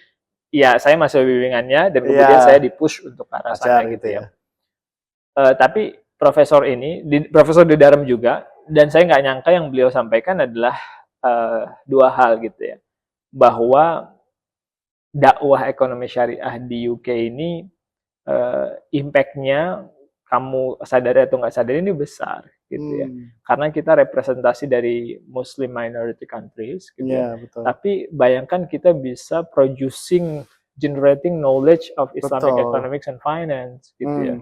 ya saya masih bimbingannya dan kemudian saya dipush untuk ke arah sana gitu ya. Tapi profesor ini, profesor di Durham juga, dan saya nggak nyangka yang beliau sampaikan adalah dua hal gitu ya, bahwa dakwah ekonomi syariah di UK ini impact-nya kamu sadari atau nggak sadari ini besar gitu ya, karena kita representasi dari Muslim minority countries gitu ya. Betul. Tapi bayangkan kita bisa generating knowledge of Islamic economics and finance gitu ya.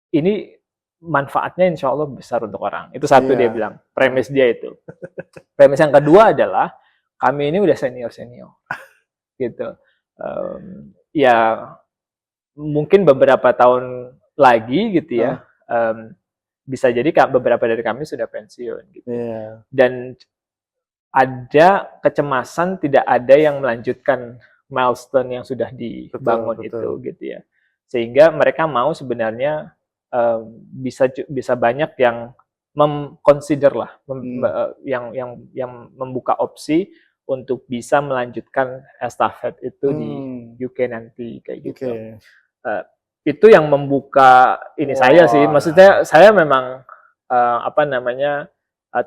Ini manfaatnya insya Allah besar untuk orang. Itu satu dia bilang, premis dia itu. Premis yang kedua adalah kami ini udah senior gitu. Ya mungkin beberapa tahun lagi gitu ya, bisa jadi beberapa dari kami sudah pensiun gitu. Dan ada kecemasan tidak ada yang melanjutkan milestone yang sudah dibangun itu gitu ya. Sehingga mereka mau sebenarnya bisa banyak yang consider lah, yang membuka opsi untuk bisa melanjutkan estafet itu di UK nanti kayak gitu. Itu yang membuka ini saya sih. Maksudnya saya memang apa namanya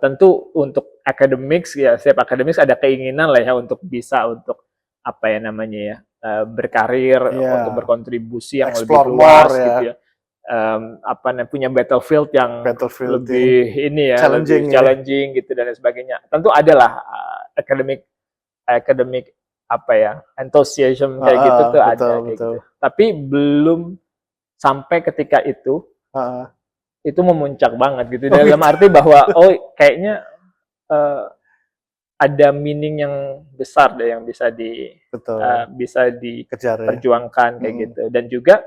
tentu untuk academics ya, setiap academics ada keinginan lah ya untuk bisa untuk apa ya namanya ya berkarir, untuk berkontribusi yang lebih luas gitu ya. Apa namanya punya battlefield yang lebih ini ya, lebih challenging gitu dan sebagainya. Tentu adalah academic apa ya enthusiasm kayak gitu tuh ada kayak gitu. Tapi belum sampai ketika itu memuncak banget gitu. Dalam arti bahwa kayaknya ada meaning yang besar deh yang bisa diperjuangkan kayak gitu. Dan juga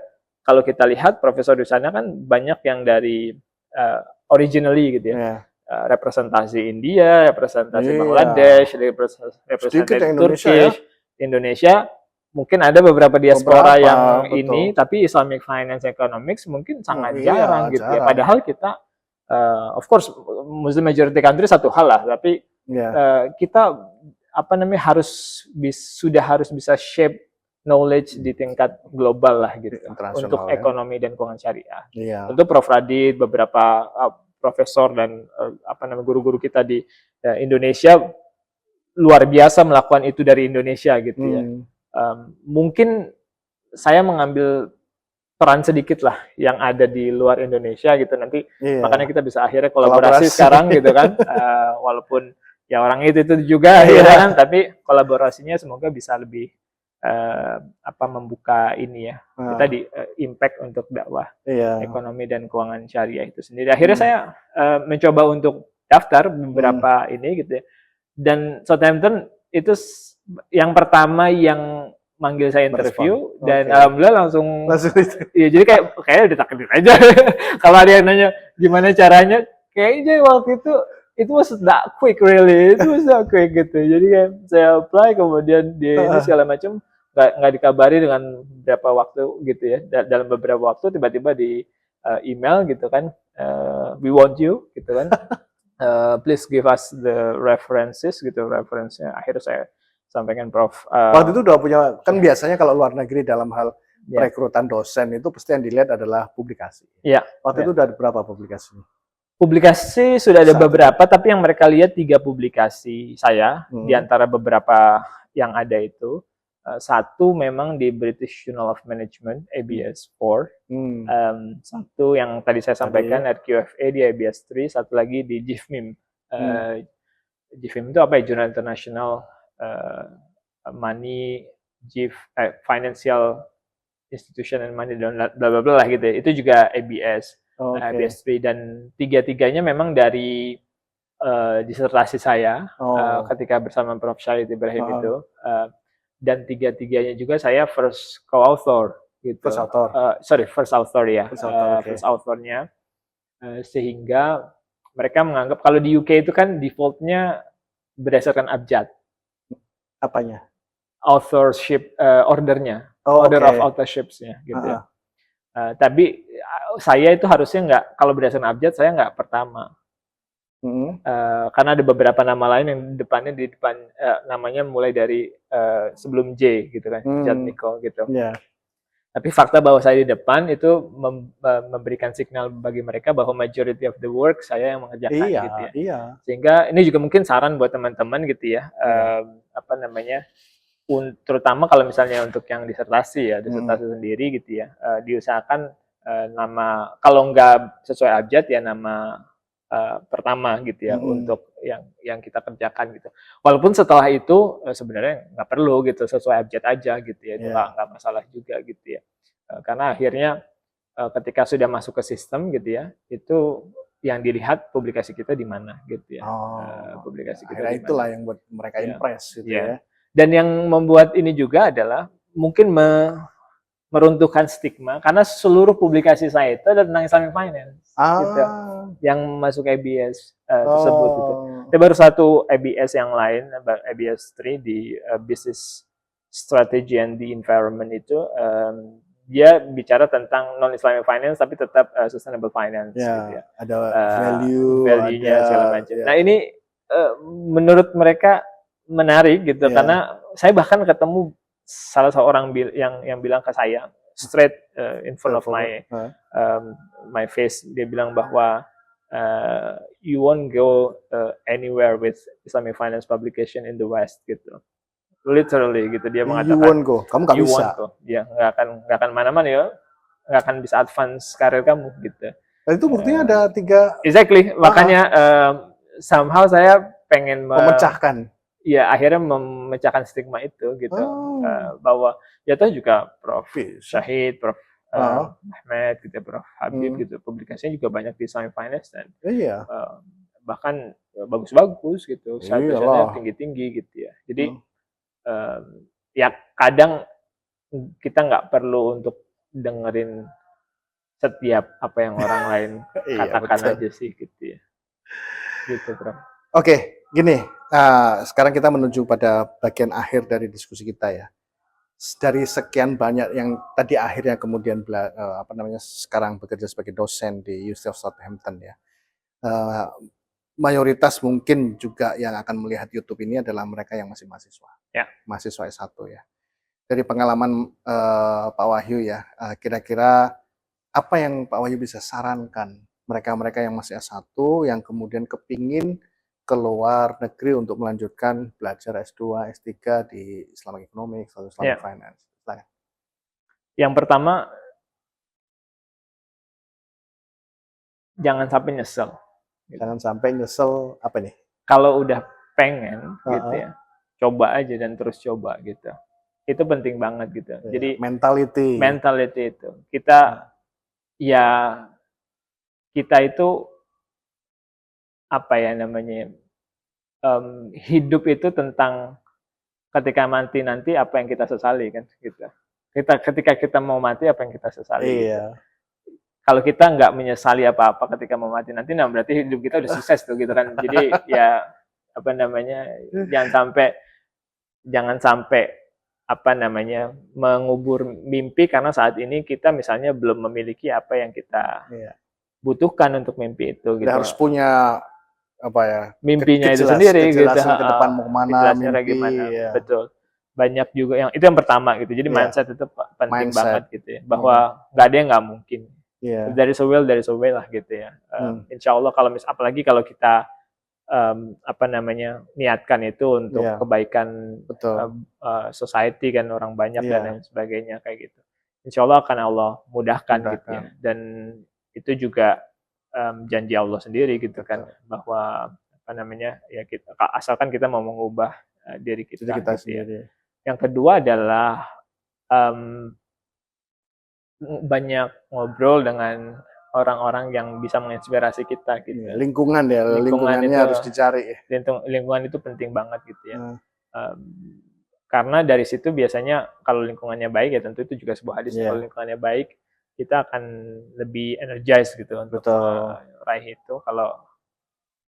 kalau kita lihat profesor di sana kan banyak yang dari originally gitu ya. Representasi India, representasi Bangladesh, representasi Turkish, Indonesia, mungkin ada beberapa diaspora yang ini, tapi Islamic Finance Economics mungkin sangat jarang gitu ya. Padahal kita, of course, Muslim majority country satu hal lah, tapi kita apa namanya sudah harus bisa shape knowledge di tingkat global lah gitu untuk ekonomi dan keuangan syariah. Tentu Prof Radit, beberapa profesor dan apa namanya guru-guru kita di Indonesia luar biasa melakukan itu dari Indonesia gitu ya. Mungkin saya mengambil peran sedikit lah yang ada di luar Indonesia gitu nanti. Iya. Makanya kita bisa akhirnya kolaborasi sekarang gitu kan. Walaupun ya orang itu juga Iya. ya kan, tapi kolaborasinya semoga bisa lebih membuka ini ya. Kita di impact untuk dakwah Iya. ekonomi dan keuangan syariah itu sendiri. Akhirnya saya mencoba untuk daftar beberapa ini gitu ya. Dan Southampton itu yang pertama yang manggil saya interview dan alhamdulillah langsung ya, jadi kayak udah takdir aja. Kalau ada yang nanya gimana caranya, kayaknya waktu itu was not quick really, itu was not quick gitu. Jadi kayak saya apply kemudian dia ini segala macam nggak dikabari dengan beberapa waktu gitu ya. Dalam beberapa waktu tiba-tiba di email gitu kan, we want you gitu kan. Please give us the references gitu, reference-nya. Akhirnya saya sampaikan Prof. Waktu itu udah punya, kan biasanya kalau luar negeri dalam hal perekrutan dosen itu pasti yang dilihat adalah publikasi. Iya. Waktu itu udah ada berapa publikasi? Publikasi sudah ada beberapa, tapi yang mereka lihat 3 publikasi saya di antara beberapa yang ada itu. Satu memang di British Journal of Management, ABS 4. Satu yang tadi saya sampaikan, RQFA di ABS 3. Satu lagi di GIFMIM. GIFMIM itu apa ya? Journal International Money, Financial Institution and Money, bla bla bla lah gitu ya. Itu juga ABS. ABS 3 dan 3-tiganya memang dari disertasi saya ketika bersama Prof. Syahid Ibrahim itu. Dan 3-tiganya juga saya first co-author gitu. First author ya. First authornya. Sehingga mereka menganggap kalau di UK itu kan defaultnya berdasarkan abjad. Apanya? Authorship ordernya. Order of authorships-nya gitu ya. Tapi saya itu harusnya nggak, kalau berdasarkan abjad saya nggak pertama. Karena ada beberapa nama lain yang depannya namanya mulai dari sebelum J gitu kan, Judd Nicol gitu. Tapi fakta bahwa saya di depan itu memberikan signal bagi mereka bahwa majority of the work saya yang mengerjakan gitu ya. Sehingga ini juga mungkin saran buat teman-teman gitu ya, terutama kalau misalnya untuk yang disertasi sendiri gitu ya, diusahakan nama, kalau nggak sesuai abjad ya nama pertama gitu ya, untuk yang kita kerjakan gitu. Walaupun setelah itu sebenarnya nggak perlu gitu, sesuai abjad aja gitu ya, itu nggak masalah juga gitu ya. Karena akhirnya ketika sudah masuk ke sistem gitu ya, itu yang dilihat publikasi kita di mana gitu ya. Publikasi kita itulah yang buat mereka impress gitu ya. Dan yang membuat ini juga adalah mungkin meruntuhkan stigma, karena seluruh publikasi saya itu ada tentang Islamic Finance gitu, yang masuk ABS tersebut gitu. Ada baru satu ABS yang lain, ABS 3 di Business Strategy and the Environment itu, dia bicara tentang non-Islamic Finance tapi tetap Sustainable Finance gitu ya. Ada value-nya segala macam. Nah ini menurut mereka menarik gitu, karena saya bahkan ketemu salah seorang yang bilang ke saya straight in front of my face, dia bilang bahwa you won't go anywhere with Islamic finance publication in the West gitu, literally gitu dia mengatakan. You won't go, kamu nggak bisa. Ya nggak akan mana-mana ya, nggak akan bisa advance karir kamu gitu. Itu buktinya ada 3. Exactly, makanya somehow saya pengen memecahkan. Ya akhirnya memecahkan stigma itu gitu, bahwa ya toh juga Prof. Syahid, Prof. Ahmed gitu, Prof. Habib gitu, publikasinya juga banyak di Islamic Finance dan bahkan bagus-bagus gitu, syarat-syaratnya tinggi-tinggi gitu ya. Jadi ya kadang kita nggak perlu untuk dengerin setiap apa yang orang lain katakan aja sih gitu ya. Gitu, Prof. Oke, gini, sekarang kita menuju pada bagian akhir dari diskusi kita ya. Dari sekian banyak yang tadi akhirnya kemudian sekarang bekerja sebagai dosen di University of Southampton ya. Mayoritas mungkin juga yang akan melihat YouTube ini adalah mereka yang masih mahasiswa. Mahasiswa S1 ya. Dari pengalaman Pak Wahyu ya, kira-kira apa yang Pak Wahyu bisa sarankan mereka-mereka yang masih S1 yang kemudian kepingin keluar negeri untuk melanjutkan belajar S2, S3 di Islamic Economics atau Islamic Finance? Yang pertama, jangan sampai nyesel. Jangan sampai nyesel apa nih? Kalau udah pengen gitu Uh-uh. ya, coba aja dan terus coba gitu. Itu penting banget gitu. Ya, Jadi mentality itu kita ya kita itu apa ya namanya hidup itu tentang ketika mati nanti apa yang kita sesali kan gitu. Ketika kita mau mati apa yang kita sesali gitu. Iya. Kalau kita nggak menyesali apa-apa ketika mau mati nanti, nah berarti hidup kita udah sukses tuh gitu kan. Jadi ya apa namanya jangan sampai apa namanya mengubur mimpi karena saat ini kita misalnya belum memiliki apa yang kita Iya. butuhkan untuk mimpi itu gitu. Kita harus punya apa ya? Mimpinya itu sendiri gitu. Kejelasan ke depan mau kemana, mimpi. Gimana. Ya. Betul. Banyak juga yang itu yang pertama gitu. Jadi mindset itu penting banget gitu ya. Bahwa nggak ada yang nggak mungkin. Yeah. Dari so well lah gitu ya. Insya Allah kalau apalagi kalau kita apa namanya niatkan itu untuk kebaikan society kan orang banyak dan lain sebagainya kayak gitu. Insya Allah akan Allah mudahkan gitu ya. Dan itu juga janji Allah sendiri gitu kan bahwa apa namanya ya kita asalkan kita mau mengubah diri kita gitu sendiri. Ya. Yang kedua adalah banyak ngobrol dengan orang-orang yang bisa menginspirasi kita gitu. Lingkungannya itu, harus dicari. Lingkungan itu penting banget gitu ya. Karena dari situ biasanya kalau lingkungannya baik ya tentu itu juga sebuah hadis. Kalau lingkungannya baik kita akan lebih energized gitu untuk meraih itu. Kalau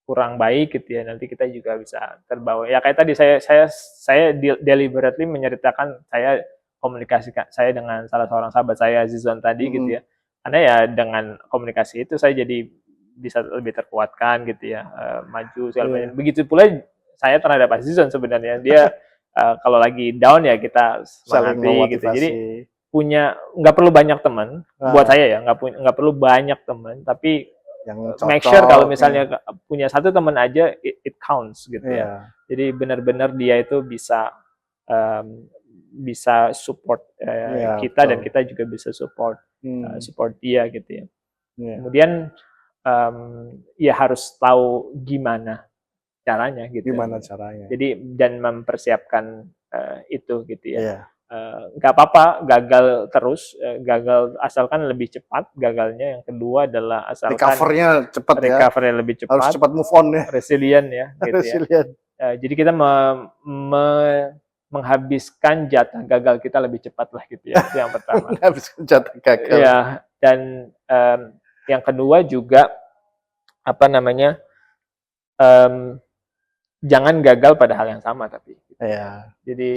kurang baik gitu ya nanti kita juga bisa terbawa. Ya kayak tadi saya deliberately menceritakan saya komunikasi saya dengan salah seorang sahabat saya Zizon tadi gitu ya. Karena ya dengan komunikasi itu saya jadi bisa lebih terkuatkan gitu ya, maju segala macam. Begitu pula saya terhadap Zizon sebenarnya. Dia kalau lagi down ya kita semangati gitu. Jadi nggak perlu banyak teman buat saya ya, nggak perlu banyak teman, tapi yang cocok, make sure kalau misalnya punya satu teman aja it counts gitu ya. Jadi benar-benar dia itu bisa support kita dan kita juga bisa support dia gitu ya. Kemudian ya harus tahu gimana caranya gitu. Jadi dan mempersiapkan itu gitu ya. Nggak apa-apa gagal terus, gagal asalkan lebih cepat gagalnya. Yang kedua adalah asalkan recovernya cepat recovery lebih cepat, harus cepat move on ya, resilient ya gitu ya. Jadi kita menghabiskan jatah gagal kita lebih cepat lah gitu ya. Itu yang pertama. Menghabiskan jatah gagal. Ya, dan yang kedua juga apa namanya jangan gagal pada hal yang sama tapi. Ya. Jadi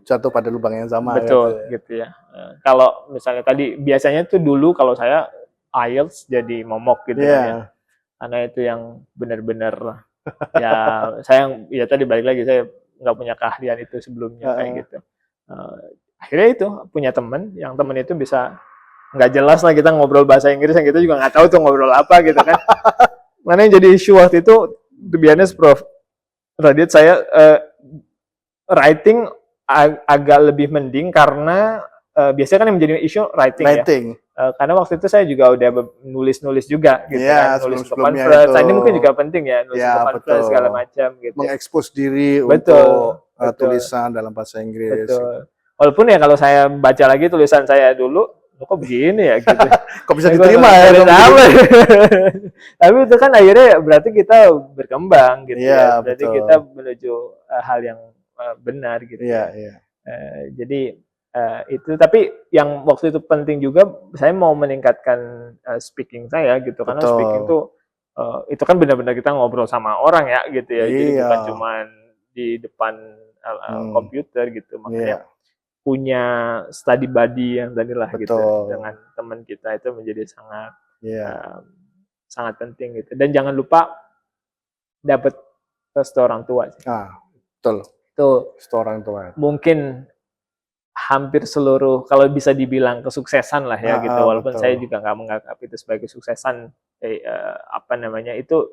jatuh pada lubang yang sama. Betul gitu ya. Kalau misalnya tadi biasanya tuh dulu kalau saya IELTS jadi momok gitu ya. Karena itu yang benar-benar ya saya ya tadi balik lagi saya nggak punya keahlian itu sebelumnya kayak gitu. Akhirnya itu punya teman yang teman itu bisa nggak jelas lah kita ngobrol bahasa Inggris yang kita juga nggak tahu tuh ngobrol apa gitu kan. Mana yang jadi isu waktu itu to be honest Prof Radit saya writing agak lebih mending karena biasanya kan yang menjadi isu writing. Ya. Karena waktu itu saya juga udah nulis juga gitu kan, nulis untuk conference. Ini mungkin juga penting ya, nulis untuk conference segala macam gitu. Mengekspos diri untuk tulisan dalam bahasa Inggris. Betul. Walaupun ya kalau saya baca lagi tulisan saya dulu, kok begini ya gitu. Kok bisa diterima ya? Tapi itu kan akhirnya berarti kita berkembang gitu ya. Berarti kita menuju hal yang benar gitu. Jadi itu tapi yang waktu itu penting juga saya mau meningkatkan speaking saya gitu karena speaking itu kan benar-benar kita ngobrol sama orang ya gitu ya. Jadi bukan cuma di depan komputer gitu. Makanya punya study buddy yang tadi lah gitu dengan teman kita itu menjadi sangat sangat penting gitu. Dan jangan lupa dapat restu orang tua sih. Betul. Itu restu orang tua. Mungkin hampir seluruh kalau bisa dibilang kesuksesan lah ya gitu. Walaupun saya juga nggak menganggap itu sebagai kesuksesan apa namanya itu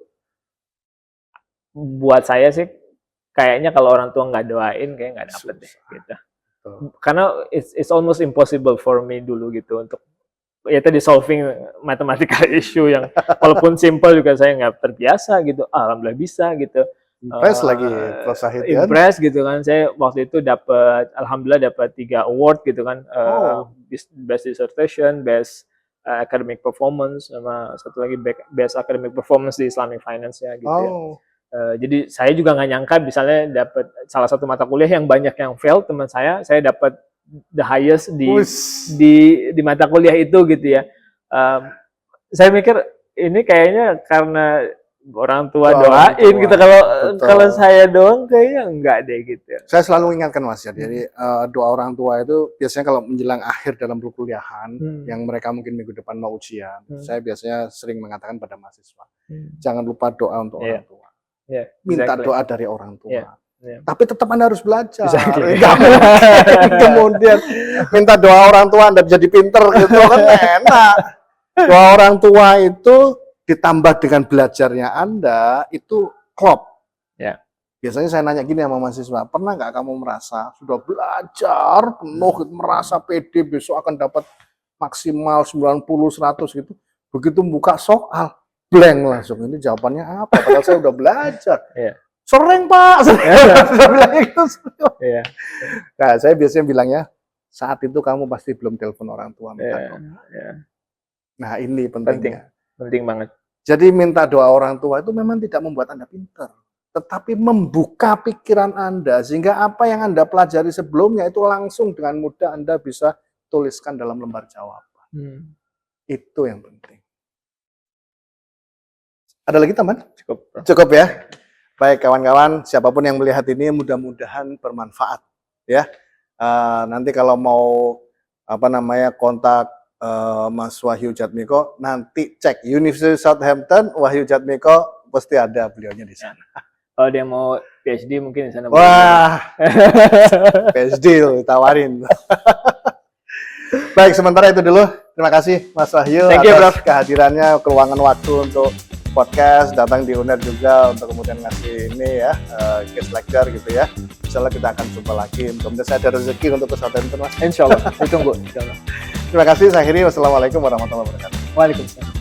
buat saya sih kayaknya kalau orang tua nggak doain kayak nggak dapet deh gitu. Karena it's almost impossible for me dulu gitu untuk ya tadi solving mathematical issue yang walaupun simple juga saya nggak terbiasa gitu. Alhamdulillah bisa gitu. Impress lagi Prof. Zahid kan? Impress gitu kan. Saya waktu itu alhamdulillah dapat 3 award gitu kan. Best dissertation, best academic performance, sama satu lagi best academic performance di Islamic Finance ya gitu ya. Jadi saya juga nggak nyangka misalnya dapat salah satu mata kuliah yang banyak yang fail teman saya dapat the highest di mata kuliah itu gitu ya. Saya mikir ini kayaknya karena orang tua doain gitu, kalau saya doang kayaknya enggak deh gitu. Saya selalu ingatkan Mas ya, jadi doa orang tua itu biasanya kalau menjelang akhir dalam perkuliahan yang mereka mungkin minggu depan mau ujian, saya biasanya sering mengatakan pada mahasiswa, jangan lupa doa untuk orang tua. Minta doa dari orang tua. Tapi tetap Anda harus belajar. Kemudian minta doa orang tua Anda jadi pinter gitu kan enak. Doa orang tua itu ditambah dengan belajarnya Anda itu klop. Biasanya saya nanya gini sama mahasiswa, pernah nggak kamu merasa sudah belajar penuh, merasa pede besok akan dapat maksimal 90, 100 gitu, begitu buka soal blank langsung, ini jawabannya apa? Padahal saya udah belajar. Sering Pak, saya bilang gitu. Nah, saya biasanya bilangnya saat itu kamu pasti belum telepon orang tua minta doa. Nah ini pentingnya. Penting banget. Jadi minta doa orang tua itu memang tidak membuat Anda pintar, tetapi membuka pikiran Anda sehingga apa yang Anda pelajari sebelumnya itu langsung dengan mudah Anda bisa tuliskan dalam lembar jawaban. Itu yang penting. Ada lagi teman? Cukup ya. Baik kawan-kawan, siapapun yang melihat ini mudah-mudahan bermanfaat ya. Nanti kalau mau kontak Mas Wahyu Jatmiko, nanti cek University Southampton, Wahyu Jatmiko pasti ada beliaunya di sana. Kalau dia mau PhD mungkin di sana. Wah, PhD tawarin. Baik, sementara itu dulu. Terima kasih Mas Wahyu atas kehadirannya, keluangan waktu untuk podcast, datang di UNER juga untuk kemudian ngasih ini ya, guest lecture gitu ya. Insyaallah kita akan jumpa lagi. Mudah-mudahan saya ada rezeki untuk ke Southampton Mas. Insyaallah, ditunggu. Insyaallah. Terima kasih, saya akhiri. Wassalamualaikum warahmatullahi wabarakatuh. Waalaikumsalam.